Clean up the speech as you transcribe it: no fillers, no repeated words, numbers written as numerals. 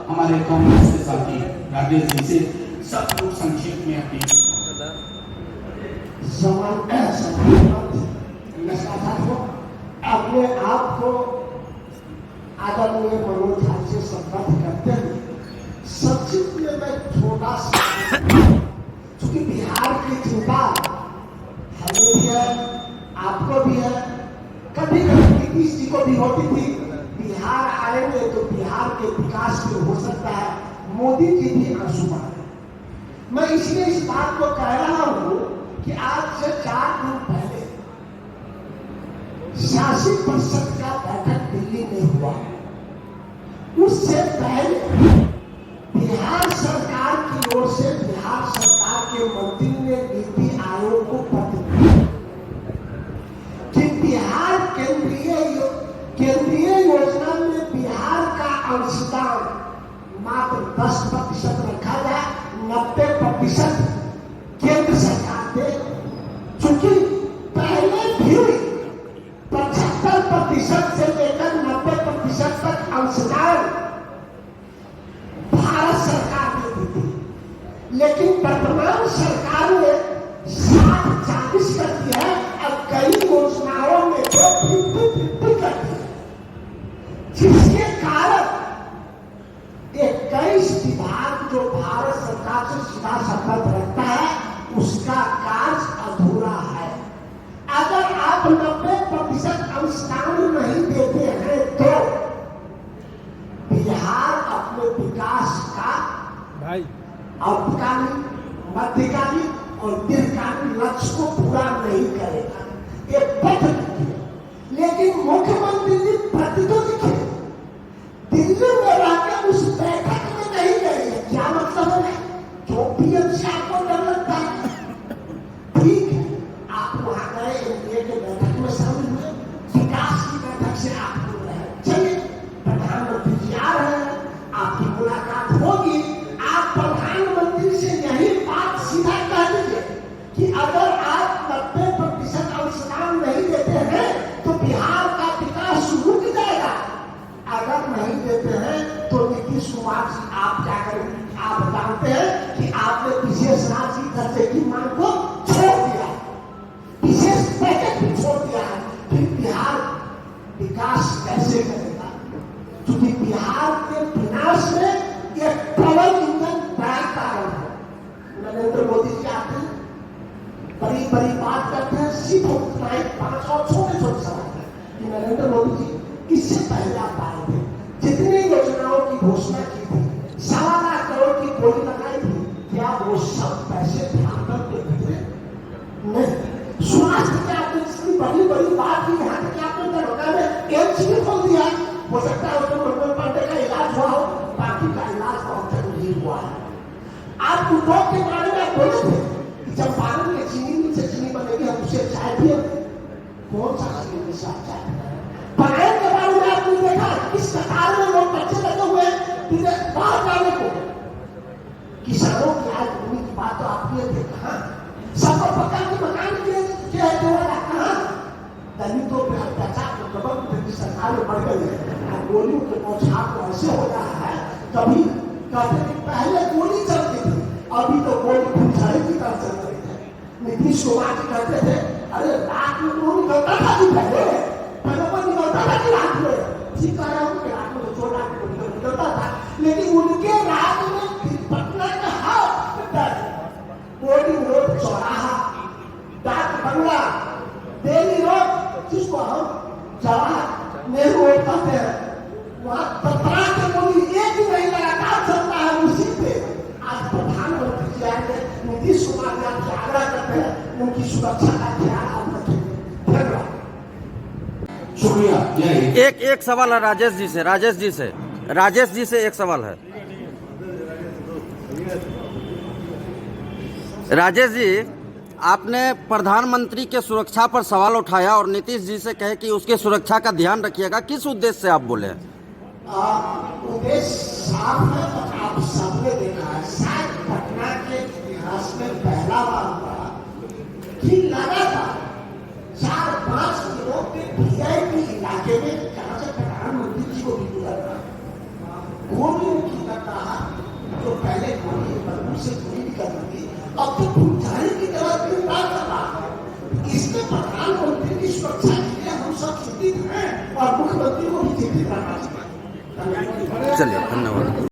हमारे कांग्रेस के साथी राजेश जी से सब लोग संक्षेप में अपनी अपने आप को आदरणीय मनोज झा से संबद्ध करते हुए संक्षिप्त में मैं छोटा सा, चूंकि बिहार की चिंता हमें भी है, आपको भी है, कभी कभी नीतीश जी को भी होती थी बिहार आएंगे तो बिहार के विकास में हो सकता है मोदी जी भी आंसू बहाएं। मैं इसलिए इस बात को कह रहा हूं कि आज से 4 दिन पहले शासी परिषद का बैठक दिल्ली में हुआ। उससे पहले बिहार सरकार की ओर से बिहार सरकार के मंत्री ने नीति आयोग को पत्र दिया कि बिहार केंद्रीय योजना में बिहार का अंशदान मात्र 10% रखा जाए, 90% केंद्र सरकार दे। चूंकि पहले भी 75% से लेकर 90% तक अंशदान भारत सरकार देती थी, लेकिन वर्तमान सरकार ने 60-40 कर दिया है। अब कई योजनाओं में तो 50-50 कर दिया, जिसके कारण 21 विभाग जो भारत सरकार से सीधा संबंध रखता है उसका कार्य अधूरा है। अगर आप 90% अंशदान नहीं देते हैं तो बिहार अपने विकास का अल्पकालीन, मध्यकालीन और दीर्घकालीन लक्ष्य को पूरा नहीं करेगा। ये पत्र लिखे, लेकिन मुख्यमंत्री जी पत्र तो लिखे, दिल्ली में रहकर उस बैठक में नहीं गए। क्या मतलब है? जो पीएमसी आपको डर लगता है, ठीक है, आप वहां गए, एनडीए के बैठक में शामिल हुए, विकास की बैठक से आप बोल रहे हैं, चलिए प्रधानमंत्री जी आ रहे हैं, आपकी मुलाकात होगी। आप प्रधानमंत्री से यही बात सीधा कह दीजिए कि अगर आप 90% अंशदान नहीं देते हैं तो बिहार का विकास रुक जाएगा। अगर नहीं देते हैं तो नीतीश कुमार जी आप क्या करेंगे? आप जानते हैं कि आपने विशेष राज्य दर्जे की मांग को छोड़ दिया, विशेष पैकेज भी छोड़ दिया है। फिर बिहार विकास कैसे करेगा? क्योंकि बिहार के विनाश में एक प्रबल इंजन बड़ा कारण है। नरेंद्र मोदी जी आते हैं, बड़ी बड़ी बात करते हैं, सिर्फ उतना ही 5 और छोटे छोटे सवाल है कि नरेंद्र मोदी जी इससे पहले आप आए थे, जितनी योजनाओं की घोषणा की थी, 1.25 लाख करोड़ की बोली लगाई थी, क्या वो सब पैसे ध्यान रखते थे? नहीं। स्वास्थ्य के आपने इतनी बड़ी बड़ी बात की, यहाँ तक आपने दरोगा में एम्स भी खोल दिया। हो सकता है उसमें मंगल पांडे का इलाज हुआ हो, बाकी का इलाज बहुत तक नहीं हुआ है। आप उद्योग के बारे में बोले थे कि जब भारत में चीनी से चीनी बनेगी हम उसे चाय पिएंगे। कौन सा चीनी से आप चाय पढ़ाई के बारे में आपने देखा इस कतार में लोग बच्चे लगे हुए बाहर जाने को। किसानों की आज भूमि की बात तो आप किए थे, कहाँ? सबको पक्का की मकान किया है, कहाँ? दलितों पे अत्याचार को प्रबंध सरकार में बढ़ गई है। गोलियों के बौछार तो ऐसे हो रहा है, कभी कहते कि पहले गोली चलती थी, अभी तो गोली फुलझड़ी की तरफ चल रही है। नीतीश कुमार जी कहते थे अरे रात में वो निकलता था कि पहले निकलता था कि रात में, ठीक कह रहा हूँ कि रात में तो छोटा निकलता था, लेकिन उनके रात में पटना का बोर्डिंग रोड, चौराहा, डाक बंगला, दिल्ली रोड, जिसको हम जवाहर नेहरू रोड कहते हैं, वहां पत्रा के कोई एक ही नहीं लगातार चलता है उसी पे। आज प्रधानमंत्री जी आएंगे, नीतीश कुमार जी आपसे आग्रह करते हैं उनकी सुरक्षा का ख्याल आप रखेंगे। धन्यवाद, शुक्रिया। एक सवाल है राजेश जी से एक सवाल है। राजेश जी, आपने प्रधानमंत्री के सुरक्षा पर सवाल उठाया और नीतीश जी से कहे कि उसके सुरक्षा का ध्यान रखिएगा। किस उद्देश्य से आप बोले? उद्देश्य साफ है, आप सबने देखा है, शायद पटना के इतिहास में पहला बार हुआ कि लगातार 4-5 दिनों के वीआईपी इलाके में जहां से प्रधानमंत्री जी को भी गुजरना, गोलियों की हमसे कोई नहीं कर रही, अब तो पुजारी की तरह गिरफ्तार कर रहा है। इसमें प्रधानमंत्री की सुरक्षा के लिए हम सब चिंतित हैं और मुख्यमंत्री को भी चिंतित करना चाहिए। चलिए, धन्यवाद।